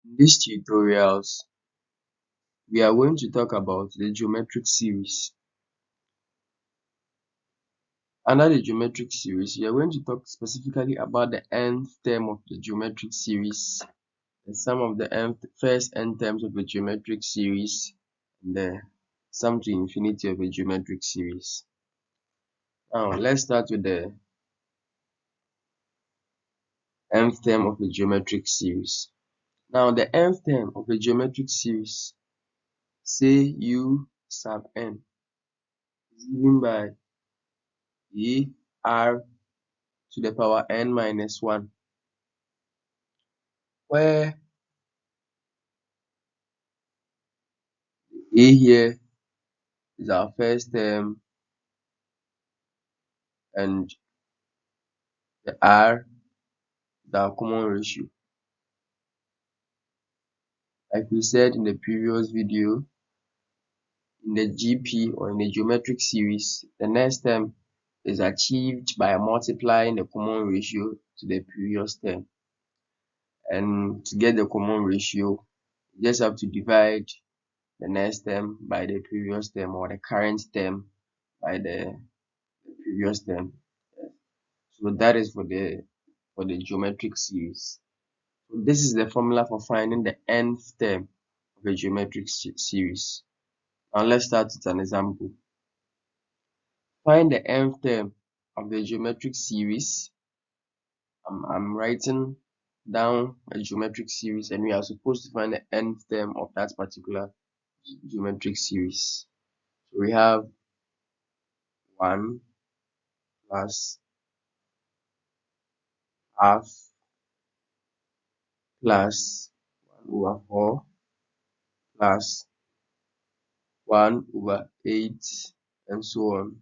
In these tutorials, we are going to talk about the geometric series. Under the geometric series, we are going to talk specifically about the nth term of the geometric series, the sum of the first n terms of the geometric series, and the sum to infinity of a geometric series. Now, let's start with the nth term of the geometric series. Now, the nth term of the geometric series, say u sub n, is given by a r to the power n minus 1, where a here is our first term and the r is our common ratio. Like we said in the previous video, in the GP or in the geometric series, the next term is achieved by multiplying the common ratio to the previous term. And to get the common ratio, you just have to divide the next term by the previous term, or the current term by the previous term. So that is for the geometric series. So this is the formula for finding the nth term of a geometric series. Now let's start with an example. Find the nth term of the geometric series. I'm writing down a geometric series, and we are supposed to find the nth term of that particular geometric series. So we have 1 plus half plus 1 over 4 plus 1 over 8, and so on.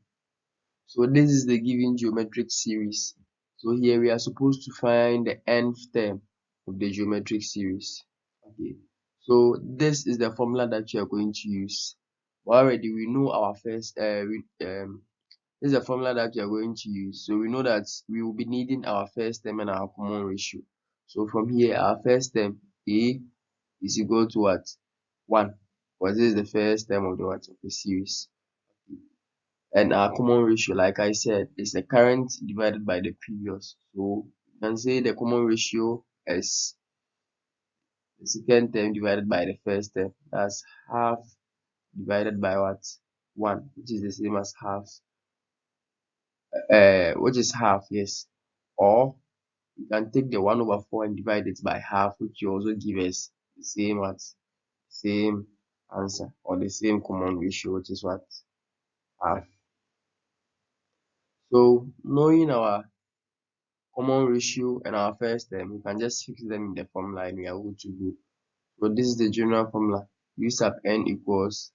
So this is the given geometric series. So here we are supposed to find the nth term of the geometric series. Okay, so this is the formula that you are going to use. Already we know our first this is the formula that we are going to use. So we know that we will be needing our first term and our common ratio. So from here, our first term a is equal to what? 1, because this is the first term of the series. And our common ratio, like I said, is the current divided by the previous. So you can say the common ratio is the second term divided by the first term. That's half divided by what? 1, which is the same as half. Which is half, yes. Or you can take the 1 over 4 and divide it by half, which will also give us the same answer, or the same common ratio, which is what? Half. So knowing our common ratio and our first term, we can just fix them in the formula and we are good to go. So this is the general formula. U sub n equals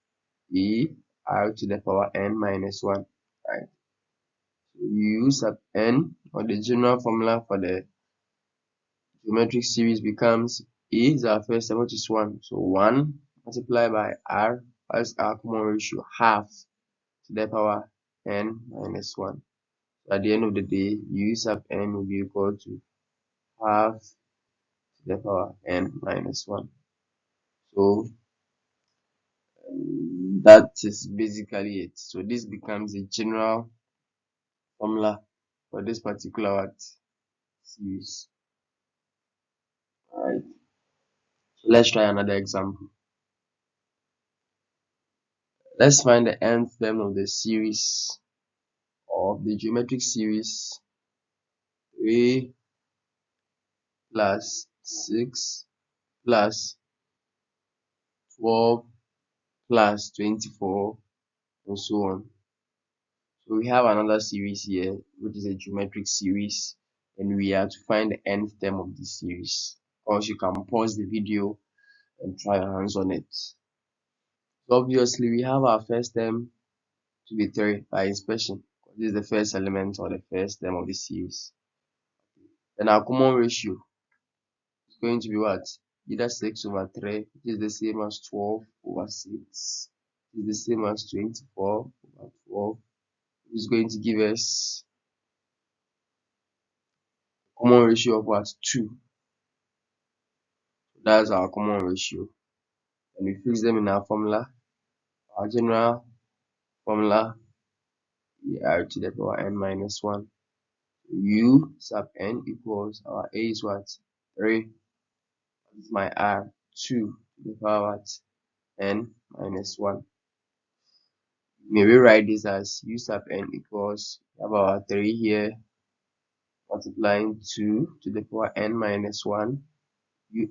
a r to the power n minus 1. Right? So U sub n, or the general formula for the geometric series, becomes a is our first term, which is 1. So 1 multiplied by r as our common ratio, half to the power n minus 1. So at the end of the day, U sub n will be equal to half to the power n minus 1. So that is basically it. So this becomes a general formula for this particular series. Alright, so let's try another example. Let's find the nth term of the series, of the geometric series, 3 plus 6 plus 12 plus 24, and so on. So we have another series here, which is a geometric series, and we are to find the nth term of this series. Or you can pause the video and try your hands on it. So obviously we have our first term to be 3 by inspection, because this is the first element or the first term of the series. Then our common ratio is going to be what? Either 6 over 3, which is the same as 12 over 6, which is the same as 24 over 12, which is going to give us common ratio of what? 2. That's our common ratio. And we fix them in our formula. Our general formula, r to the power n minus 1. U sub n equals, our a is what? 3. That's my r. 2 to the power what? N minus 1. May we write this as u sub n equals, about 3 here, multiplying 2 to the power n minus 1.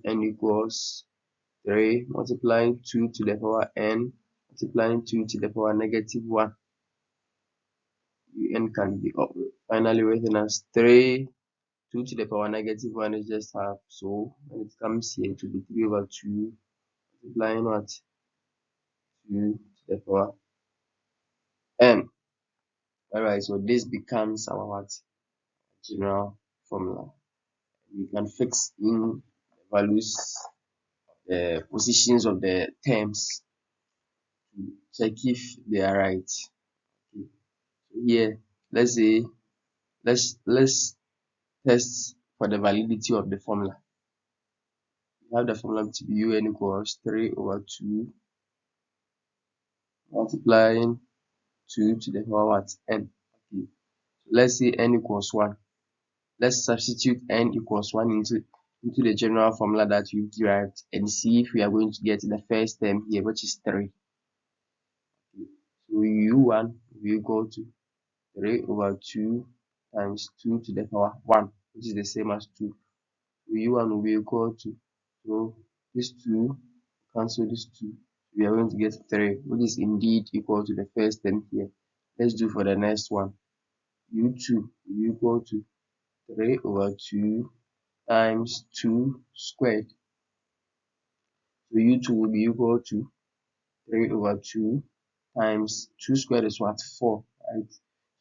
Un equals 3 multiplying 2 to the power n multiplying 2 to the power negative 1. Un can be finally written as 3. 2 to the power negative 1 is just half. So when it comes here, it will be 3 over 2 multiplying what? 2 to the power n. Alright, so this becomes our what? General formula. We can fix in the values, the positions of the terms to check if they are right. Okay. So here, let's say let's test for the validity of the formula. We have the formula to be un equals 3 over 2 multiplying 2 to the power what? N. Okay. So let's say n equals 1. Let's substitute n equals 1 into the general formula that we've derived and see if we are going to get the first term here, which is 3. Okay. So u1 will go to 3 over 2 times 2 to the power 1, which is the same as 2. So u1 will be equal to, so this 2 cancel this 2. We are going to get 3, which is indeed equal to the first term here. Let's do for the next one. u2 will be equal to 3 over 2 times 2 squared. So u2 will be equal to 3 over 2 times 2 squared is what? 4, right?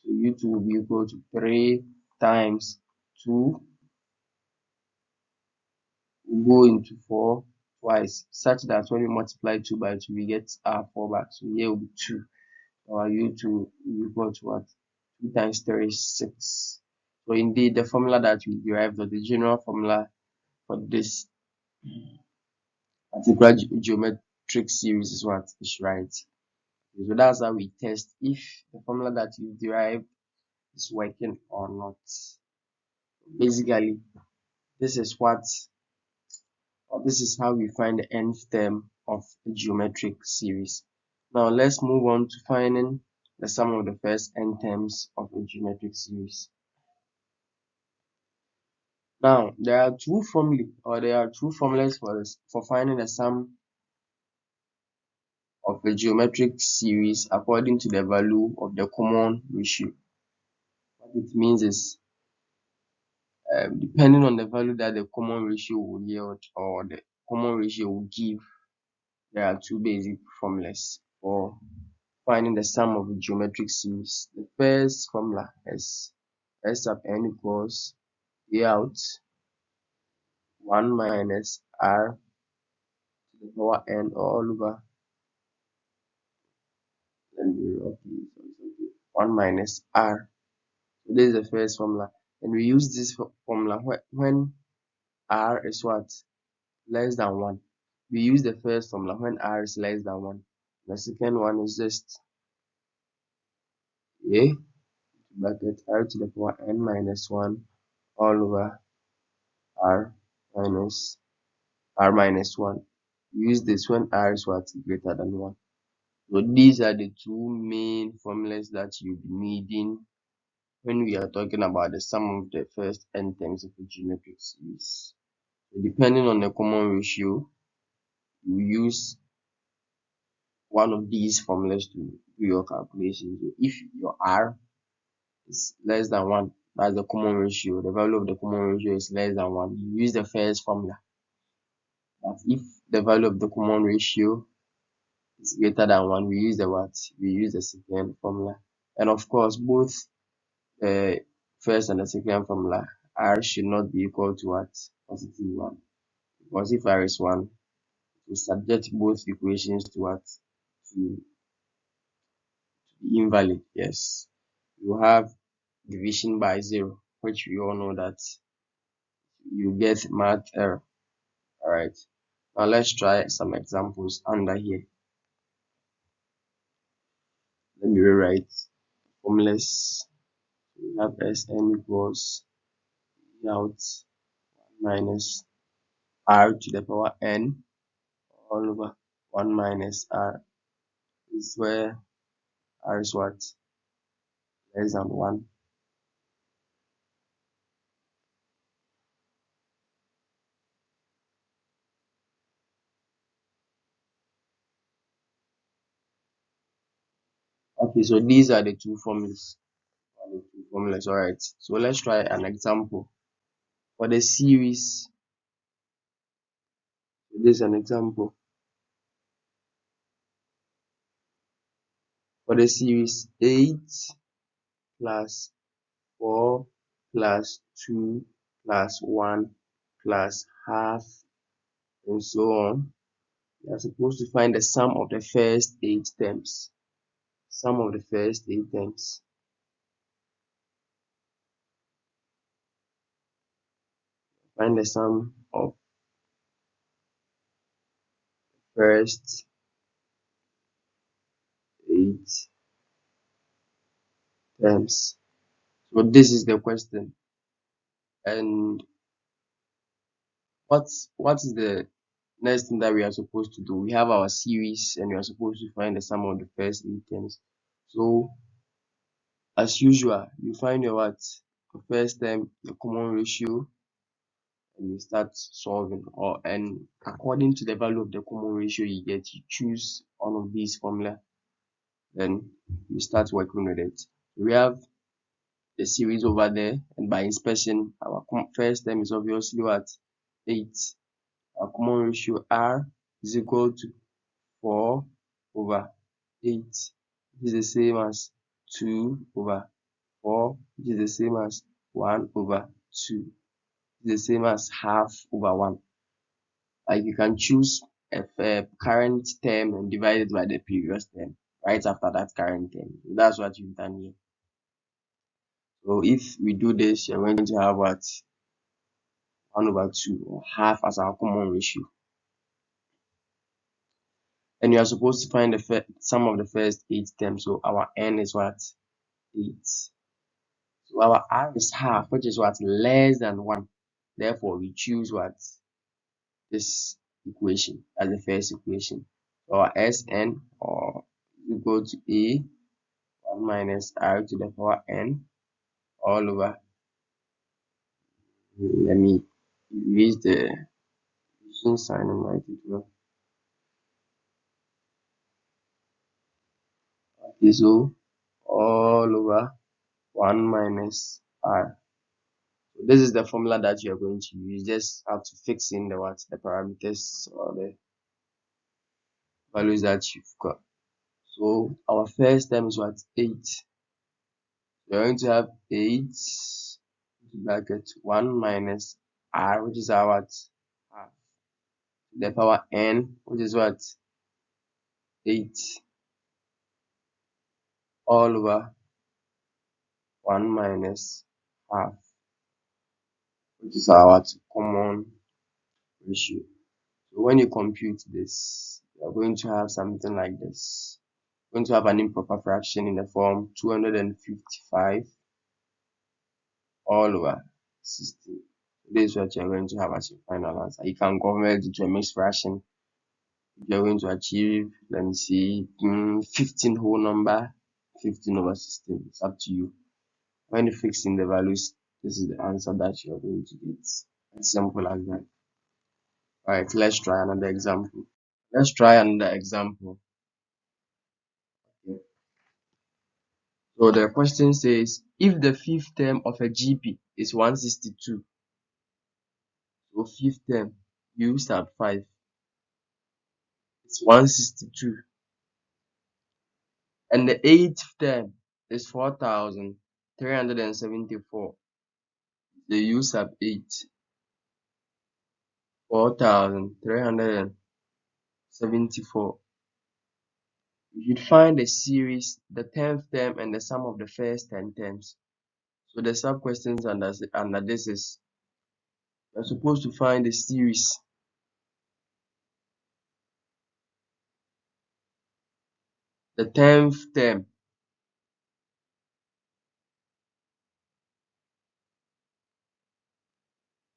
So u2 will be equal to 3 times 2 will go into 4 twice, such that when we multiply 2 by 2, we get our 4 back. So here will be 2. Our u2 will be equal to what? 2 times 3 is 6. So indeed, the formula that we derived, or the general formula for this particular geometric series, is what is right. So that's how we test if the formula that you derived is working or not. Basically, this is how we find the nth term of a geometric series. Now let's move on to finding the sum of the first n terms of a geometric series. Now there are two formulas for finding the sum of a geometric series according to the value of the common ratio. What it means is, depending on the value that the common ratio will yield, or the common ratio will give, there are two basic formulas for finding the sum of a geometric series. The first formula is S sub n equals A out 1 minus R to the power n all over, 1 minus R. So this is the first formula, and we use this formula when R is what? Less than 1. We use the first formula when R is less than 1. The second one is just A bracket R to the power n minus 1 all over R minus 1. Use this when R is what? Greater than 1. So these are the two main formulas that you'll be needing when we are talking about the sum of the first n terms of a geometric series. So depending on the common ratio, you use one of these formulas to do your calculation. So if your R is less than 1, that's the common ratio, the value of the common ratio is less than 1, you use the first formula. But if the value of the common ratio is greater than 1, we use the what? We use the second formula. And of course, both the first and the second formula, R should not be equal to what? Positive 1. Because if R is 1, we subject both equations to what? To be invalid. Yes. You have division by 0, which we all know that you get math error. Alright. Now let's try some examples under here. Let me rewrite formulas. We have Sn equals E out minus R to the power n all over 1 minus R. This is where R is what? Less than 1. Okay, so these are the two formulas. Alright, so let's try an example. For the series, this is an example. For the series 8 plus 4 plus 2 plus 1 plus half and so on, we are supposed to find the sum of the first 8 terms. Sum of the first 8 terms. Find the sum of first 8 terms. So this is the question. And what is the next thing that we are supposed to do? We have our series and we are supposed to find the sum of the first 8 terms. So as usual, you find your what? The first term, the common ratio, and you start solving. And according to the value of the common ratio you get, you choose one of these formula, then you start working with it. We have the series over there, and by inspection, our first term is obviously what? 8. Our common ratio R is equal to 4 over 8. This is the same as 2 over 4, which is the same as 1 over 2. This is the same as half over 1. Like you can choose a current term and divide it by the previous term right after that current term. That's what you've done here. So if we do this, you're going to have what? 1 over 2 or half as our common ratio. And you are supposed to find the sum of the first 8 terms. So our n is what? 8. So our r is half, which is what? Less than 1. Therefore, we choose what? This equation as the first equation. So our Sn or equal to A 1 minus R to the power n all over. Let me use the division sign and write it well. Okay, so all over 1 minus R. So this is the formula that you are going to use. You just have to fix in the parameters or the values that you've got. So our first term is what? 8. We're going to have 8 bracket 1 minus R, which is our what? Half. The power n, which is what? 8 all over 1 minus half, which is our common ratio. So when you compute this, you're going to have something like this. You're going to have an improper fraction in the form 255 all over 60. This is what you're going to have as your final answer. You can convert it to a mixed fraction. You're going to achieve, let me see, 15 whole number, 15 over 16. It's up to you. When you fix in the values, this is the answer that you're going to get. As simple as that. Alright, let's try another example. Okay. So the question says, if the fifth term of a GP is 162, so fifth term, u sub 5, it's 162. And the eighth term is 4,374. The u sub 8, 4,374. You should find the series, the 10th term, and the sum of the first 10 terms. So the sub questions under this is, you're supposed to find the series the 10th term.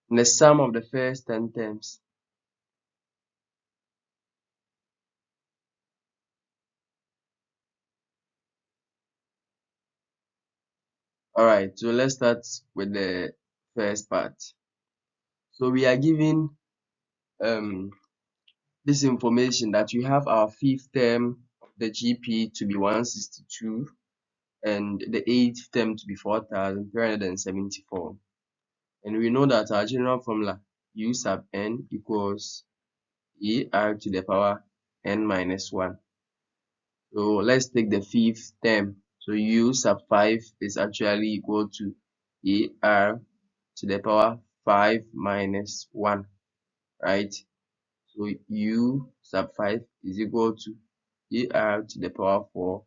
And the sum of the first 10 terms. Alright, so let's start with the first part. So we are given this information that we have our 5th term of the GP to be 162 and the 8th term to be 4,374. And we know that our general formula U sub n equals AR to the power n minus 1. So let's take the 5th term. So U sub 5 is actually equal to AR to the power 5 minus 1, right? So U sub 5 is equal to AR to the power 4,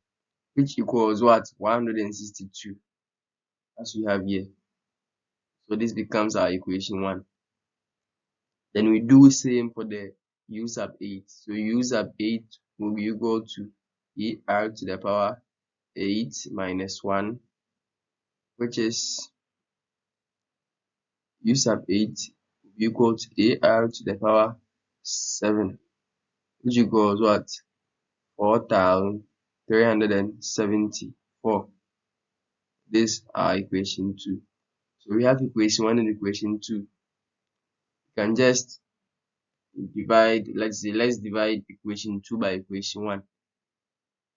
which equals what? 162, as we have here. So this becomes our equation 1. Then we do same for the U sub 8. So U sub 8 will be equal to AR to the power 8 minus 1, which is U sub 8 will be equal to AR to the power 7, which equals what? 4,374. This are equation 2. So we have equation 1 and equation 2. You can just divide, let's divide equation 2 by equation 1.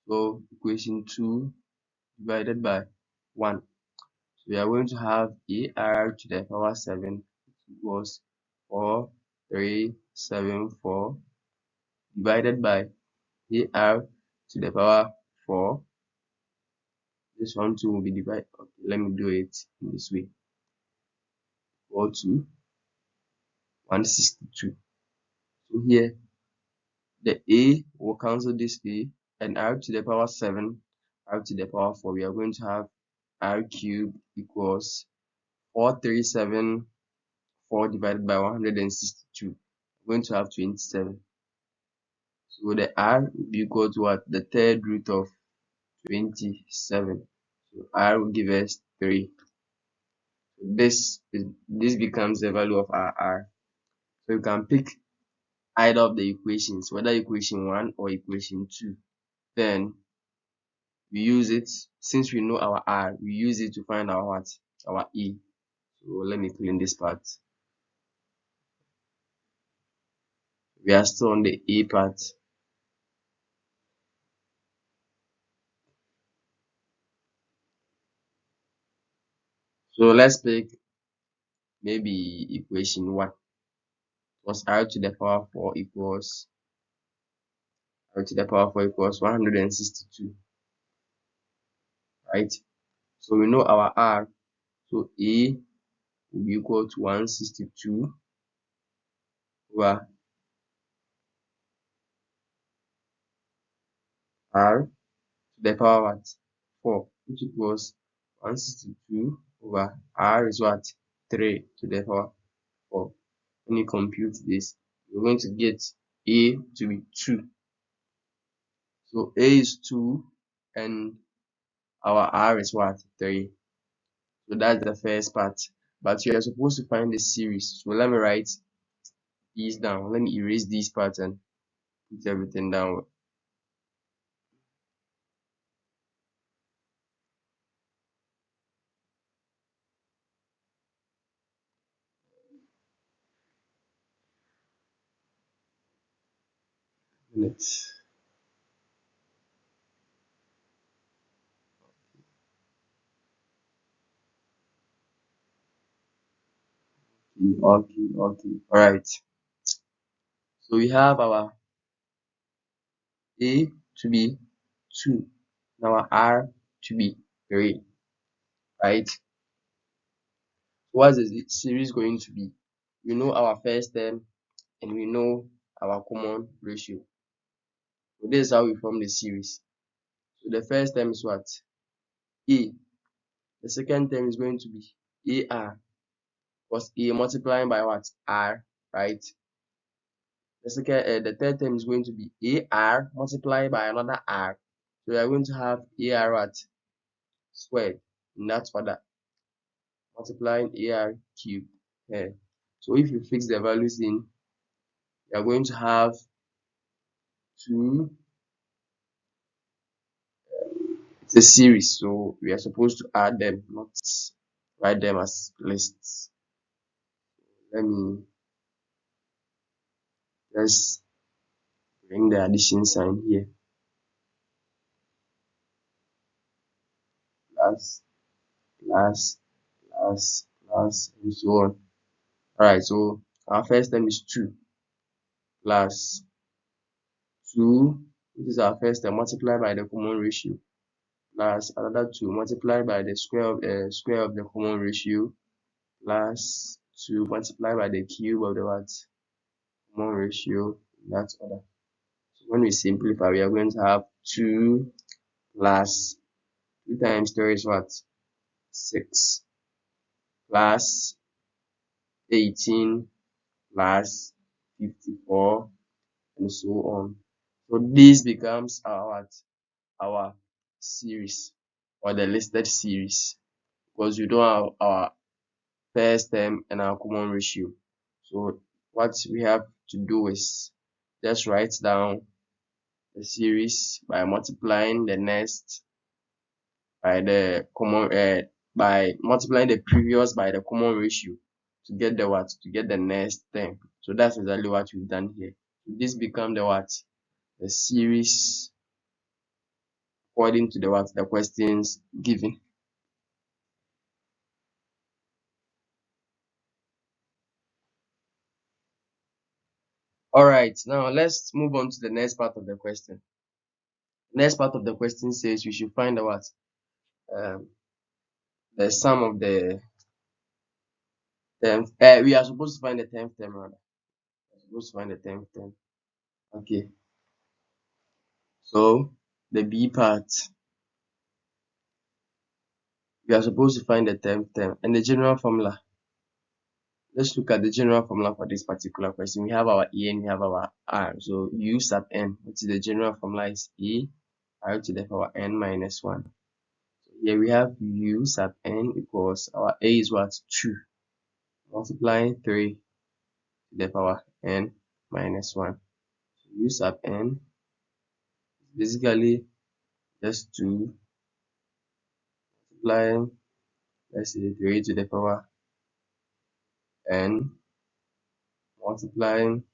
So equation 2 divided by 1. So we are going to have AR to the power 7 equals 4,374 divided by AR to the power 4. This one too will be divided. Okay, let me do it in this way. Equal to 162. So here the A will cancel this A, and R to the power 7, R to the power 4. We are going to have R cubed equals 4,374 divided by 162. We're going to have 27. So the R will be equal to what? The third root of 27. So R will give us 3. So this becomes the value of our R. So you can pick either of the equations, whether equation 1 or equation 2. Then we use it, since we know our R, we use it to find our what? Our E. So let me clean this part. We are still on the A part. So let's pick maybe equation 1. Because R to the power 4 equals 162, right? So we know our R. So A will be equal to 162 over R to the power what? 4, which equals 162 over R is what? 3 to the power 4. When you compute this, you're going to get A to be 2. So A is 2 and our R is what? 3. So that's the first part. But you are supposed to find the series. So let me write these down. Let me erase this part and put everything down. Minutes. Okay. Alright. So we have our A to be 2 and our R to be 3. Right? What's the series going to be? We know our first term and we know our common ratio. So this is how we form the series. So the first term is what? A. The second term is going to be AR, because A multiplying by what? R, right? The third term is going to be AR multiplied by another R, So we are going to have AR at squared in that order, multiplying AR cubed here. So if you fix the values in, you are going to have 2. It's a series, so we are supposed to add them, not write them as lists. Let me just bring the addition sign here. Plus, plus, plus, plus, and so on. Alright, so our first term is 2 plus 2, which is our first term, multiplied by the common ratio, plus another 2 multiplied by the square of the common ratio, plus 2 multiplied by the cube of the what? Common ratio, in that order. So when we simplify, we are going to have 2 plus 2 times 3 is what? 6 plus 18 plus 54 and so on. So this becomes our what? Our series, or the listed series, because we don't have our first term and our common ratio. So what we have to do is just write down the series by multiplying the next by the common by multiplying the previous by the common ratio to get the what? To get the next term. So that's exactly what we've done here. This become the what? The series according to the what? The questions given. Alright, now let's move on to the next part of the question. The next part of the question says we should find the what? The sum of the terms. We are supposed to find the 10th term rather. We are supposed to find the 10th term. Okay. So the B part, we are supposed to find the 10th term and the general formula. Let's look at the general formula for this particular question. We have our E and we have our R. So U sub n, which is the general formula, is E R to the power n minus 1. So here we have U sub n equals, our A is what? 2. Multiplying 3 to the power n minus 1. So U sub n is basically just 2 multiplying, let's say, 3 to the power n multiplying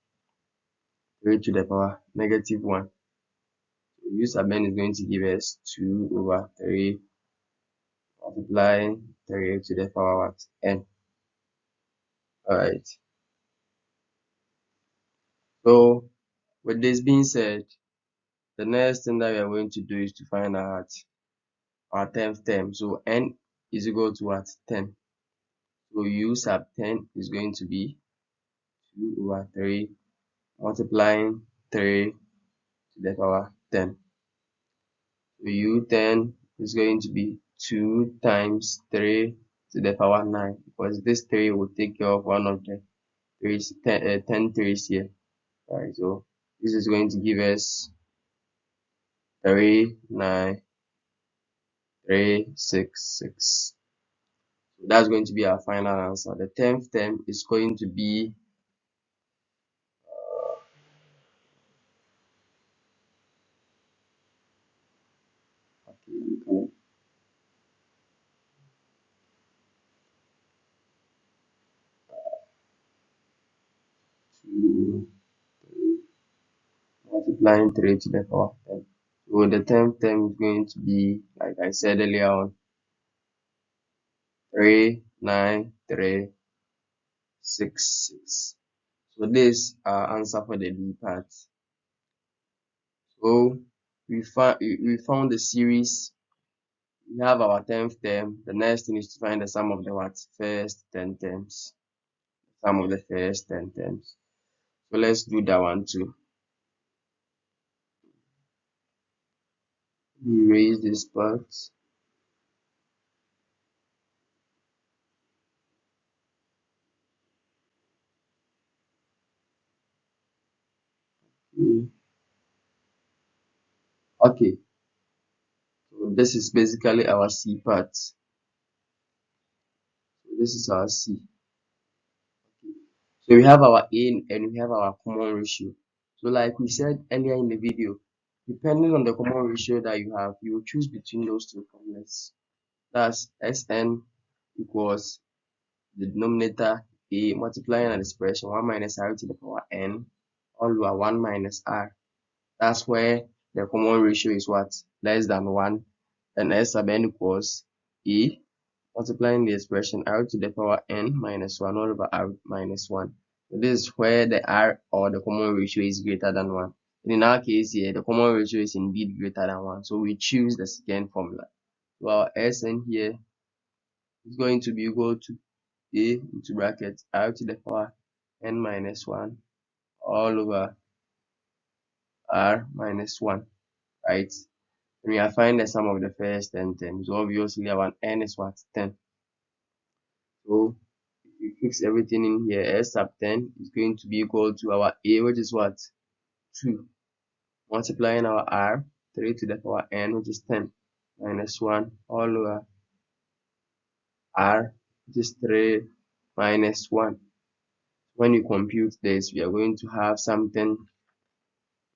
3 to the power negative 1. So U sub n is going to give us 2 over 3 multiplying 3 to the power what? N. Alright. So with this being said, the next thing that we are going to do is to find out our 10th term. So n is equal to what? 10. So U sub 10 is going to be 2 over 3 multiplying 3 to the power 10. So U10 is going to be 2 times 3 to the power 9, because this 3 will take care of one of the 10 threes here. Alright, so this is going to give us 39366. So that's going to be our final answer. The 10th term is going to be okay, multiplying 3 to the power 10. So the 10th term is going to be, like I said earlier on, 39366. So this is our answer for the B part. So we found the series. We have our 10th term. The next thing is to find the sum of the what? First 10 terms. Sum of the first 10 terms. So let's do that one too. Erase this part. Okay. this is basically our C part. So this is our C. So we have our A and we have our common ratio. So like we said earlier in the video, depending on the common ratio that you have, you will choose between those two formulas. That's Sn equals the denominator A multiplying an expression 1 minus r to the power n all over 1 minus r. That's where the common ratio is what? Less than 1. And S sub n equals A multiplying the expression r to the power n minus 1 all over r minus 1. So this is where the r or the common ratio is greater than 1. And in our case here, the common ratio is indeed greater than 1. So we choose the second formula. So our Sn here is going to be equal to A into bracket r to the power n minus 1 all over r minus 1, right? And we are finding the sum of the first 10 terms. So obviously our n is what? 10. So if we fix everything in here, S sub 10 is going to be equal to our A, which is what? 2. Multiplying our R, 3 to the power n, which is 10, minus 1 all over R, which is 3 minus 1. When you compute this, we are going to have something,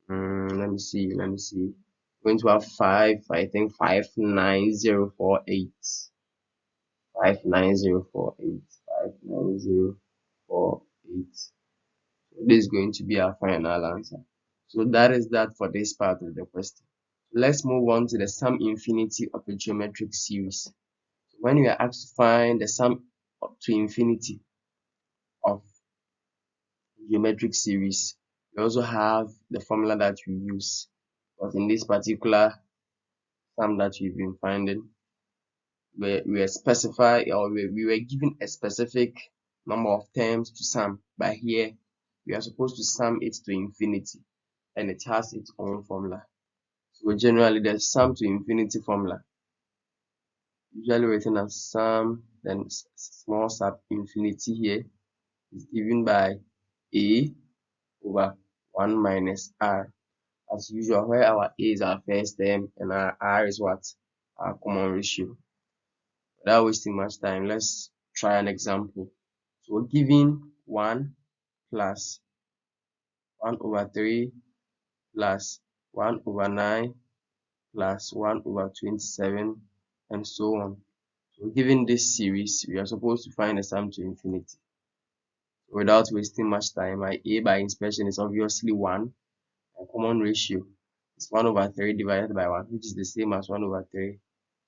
let me see, we're going to have 59048. 59048. 59048. So this is going to be our final answer. So that is that for this part of the question. Let's move on to the sum infinity of a geometric series. So when you are asked to find the sum to infinity of a geometric series, we also have the formula that we use. But in this particular sum that we've been finding, we were specified, or we were given a specific number of terms to sum, but here we are supposed to sum it to infinity, and it has its own formula. So generally the sum to infinity formula, usually written as sum then small sub infinity here, is given by A over 1 minus r, as usual, where our A is our first term and our r is what? Our common ratio. Without wasting much time, let's try an example. So given 1 plus 1 over 3 plus 1 over 9 plus 1 over 27 and so on. So given this series, we are supposed to find the sum to infinity. So without wasting much time, my A by inspection is obviously 1. My common ratio is 1 over 3 divided by 1, which is the same as 1 over 3.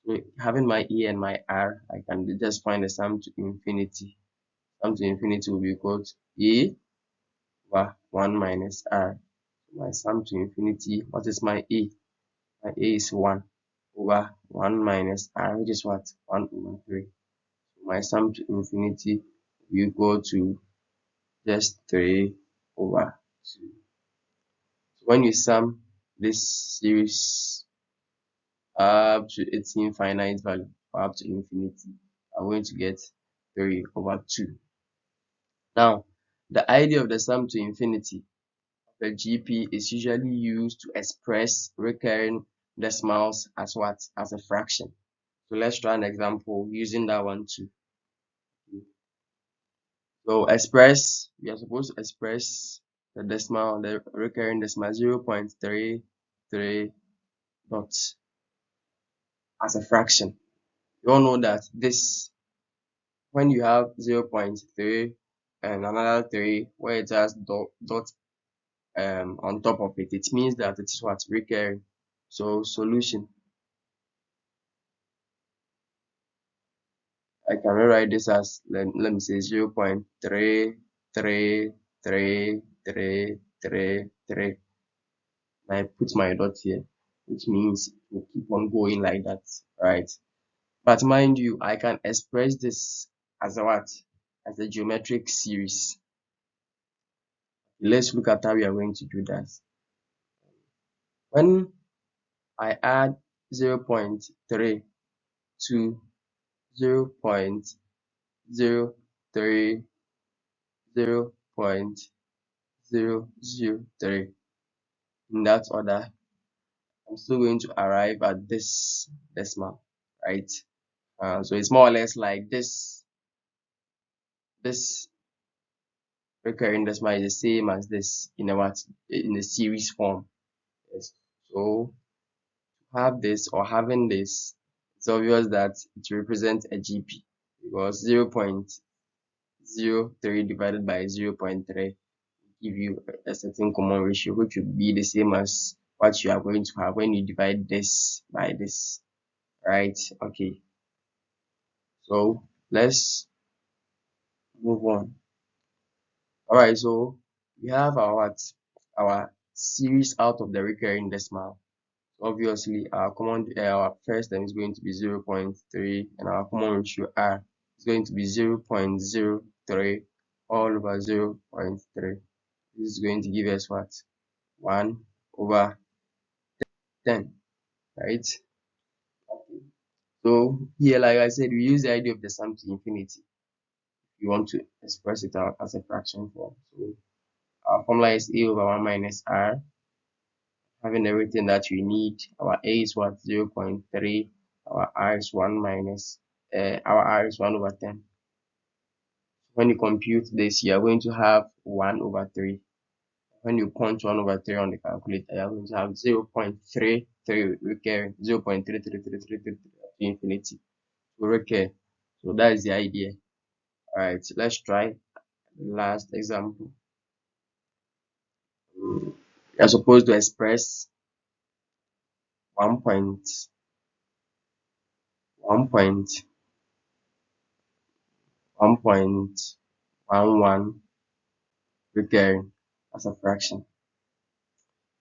So having my A and my R, I can just find the sum to infinity. Sum to infinity will be equal to A over 1 minus R. My sum to infinity, what is my A? My A is 1 over 1 minus R, which is what? 1 over 3. So my sum to infinity will go to just 3 over 2. So when you sum this series up to its infinite value, or up to infinity, I'm going to get 3 over 2. Now, the idea of the sum to infinity of the GP is usually used to express recurring decimals as what? As a fraction. So let's try an example using that one too. So we are supposed to express the recurring decimal 0.33 dots as a fraction. You all know that this, when you have 0.3 and another 3 where it has dot on top of it, it means that it is what? Recurring. So solution, I can rewrite this as, let me say 0.333333. I put my dot here, which means it will keep on going like that, right? But mind you, I can express this as a what? As a geometric series. Let's look at how we are going to do that. When I add 0.3 to 0.03, 0.003 in that order, I'm I'm still going to arrive at this decimal, right? So it's more or less like this recurring decimal is the same as this in a series form. Yes. So have this or having this, it's obvious that it represents a GP because 0.03 divided by 0.3 give you a certain common ratio, which would be the same as what you are going to have when you divide this by this, right? Okay, so let's move on. All right, so we have our series out of the recurring decimal. Obviously, our first term is going to be 0.3, and our common ratio r is going to be 0.03 all over 0.3. This is going to give us what? 1 over 10, right? Okay. So here, like I said, we use the idea of the sum to infinity. You want to express it out as a fraction form. So our formula is a over 1 minus r. Having everything that we need, our a is what? 0.3. Our r is 1 minus, our r is 1 over 10. When you compute this, you are going to have 1 over 3. When you punch 1 over 3 on the calculator, you are going to have 0.33 recurring, 0.33333 to infinity to recur. So that is the idea. Alright, let's try the last example. You are supposed to express 1.11 recurring as a fraction. You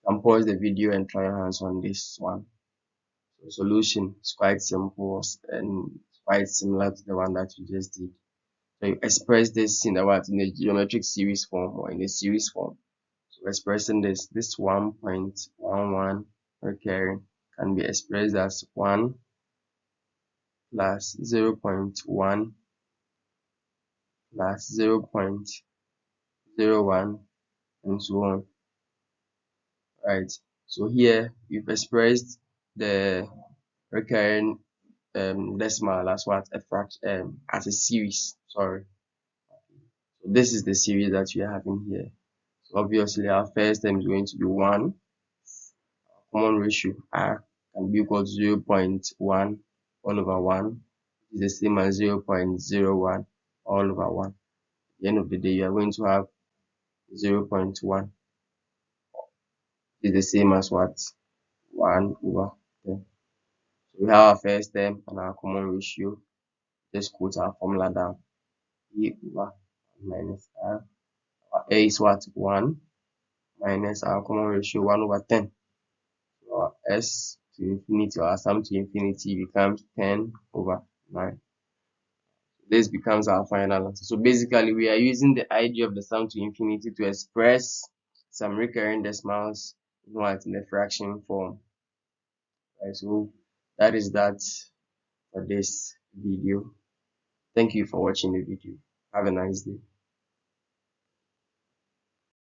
can pause the video and try your hands on this one. So solution is quite simple and quite similar to the one that we just did. So you express this in a geometric series form or in a series form. So expressing this 1.11 recurring can be expressed as 1 plus 0.1 plus 0.01 and so on. Right. So here we've expressed the recurring decimal as what? A fraction, as a series. Sorry. So this is the series that we are having here. So obviously our first term is going to be 1. Common ratio r can be equal to 0.1 all over 1, which is the same as 0.01 all over 1. At the end of the day, you are going to have 0.1 is the same as what? 1 over 10. So we have our first term and our common ratio. Just quote our formula down. E over 1 minus r. Our a is what? 1 minus our common ratio 1 over 10. So our s to infinity, or our sum to infinity, becomes 10 over 9. This becomes our final answer. So basically, we are using the idea of the sum to infinity to express some recurring decimals in the fraction form. Right, so that is that for this video. Thank you for watching the video. Have a nice day.